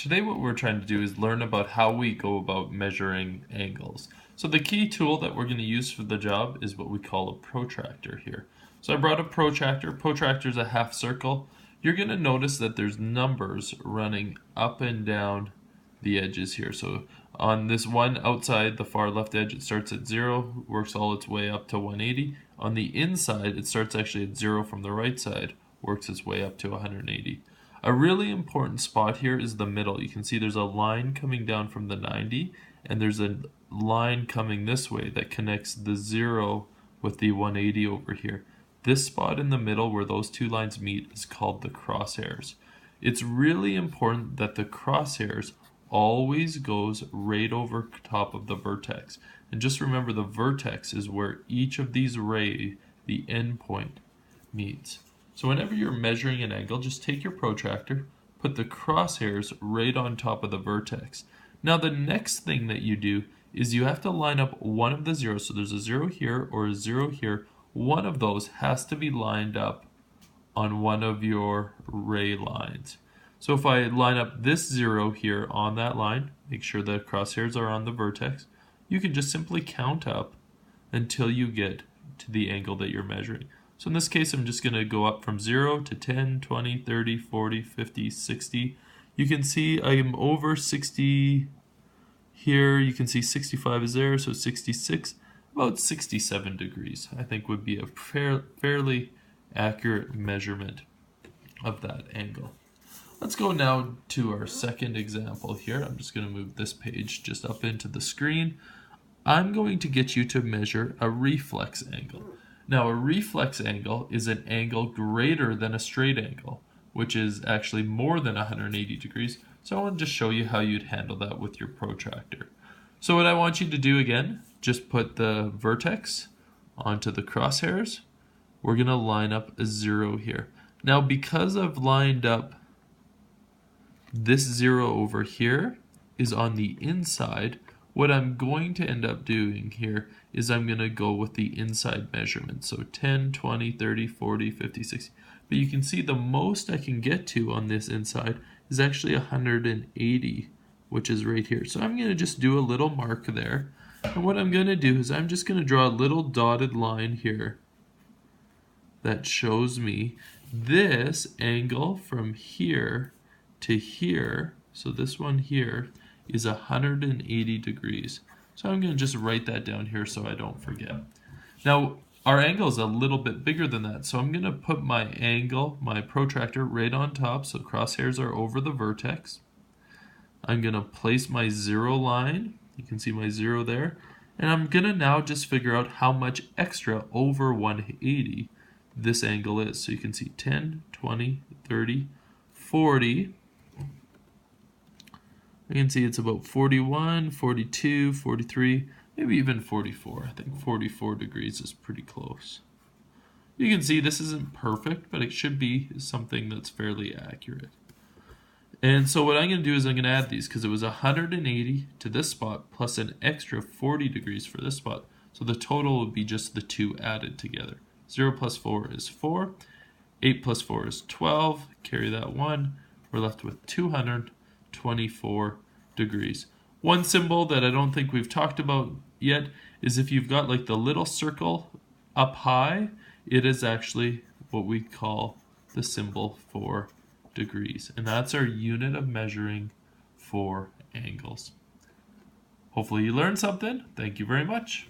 Today what we're trying to do is learn about how we go about measuring angles. So the key tool that we're going to use for the job is what we call a protractor here. So I brought a protractor. Protractor is a half circle. You're going to notice that there's numbers running up and down the edges here. So on this one outside, the far left edge, it starts at 0, works all its way up to 180. On the inside, it starts actually at 0 from the right side, works its way up to 180. A really important spot here is the middle. You can see there's a line coming down from the 90, and there's a line coming this way that connects the 0 with the 180 over here. This spot in the middle where those two lines meet is called the crosshairs. It's really important that the crosshairs always goes right over top of the vertex. And just remember, the vertex is where each of these rays, the end point, meets. So whenever you're measuring an angle, just take your protractor, put the crosshairs right on top of the vertex. Now the next thing that you do is you have to line up one of the zeros. So there's a 0 here or a 0 here. One of those has to be lined up on one of your ray lines. So if I line up this 0 here on that line, make sure the crosshairs are on the vertex, you can just simply count up until you get to the angle that you're measuring. So in this case, I'm just going to go up from 0 to 10, 20, 30, 40, 50, 60. You can see I'm over 60 here. You can see 65 is there, so 66. About 67 degrees, I think, would be a fairly accurate measurement of that angle. Let's go now to our second example here. I'm just going to move this page just up into the screen. I'm going to get you to measure a reflex angle. Now, a reflex angle is an angle greater than a straight angle, which is actually more than 180 degrees. So I want to just show you how you'd handle that with your protractor. So what I want you to do again, just put the vertex onto the crosshairs. We're going to line up a 0 here. Now, because I've lined up this 0 over here is on the inside, what I'm going to end up doing here is I'm going to go with the inside measurement. So 10, 20, 30, 40, 50, 60. But you can see the most I can get to on this inside is actually 180, which is right here. So I'm going to just do a little mark there. And what I'm going to do is I'm just going to draw a little dotted line here that shows me this angle from here to here. So this one here is 180 degrees. So I'm going to just write that down here so I don't forget. Now, our angle is a little bit bigger than that, so I'm going to put my angle, my protractor, right on top, so crosshairs are over the vertex. I'm going to place my 0 line. You can see my 0 there. And I'm going to now just figure out how much extra over 180 this angle is. So you can see 10, 20, 30, 40. You can see it's about 41, 42, 43, maybe even 44. I think 44 degrees is pretty close. You can see this isn't perfect, but it should be something that's fairly accurate. And so what I'm going to do is I'm going to add these because it was 180 to this spot plus an extra 40 degrees for this spot. So the total would be just the two added together. 0 plus 4 is 4. 8 plus 4 is 12. Carry that 1. We're left with 224 degrees. One symbol that I don't think we've talked about yet is if you've got like the little circle up high, it is actually what we call the symbol for degrees. And that's our unit of measuring for angles. Hopefully you learned something. Thank you very much.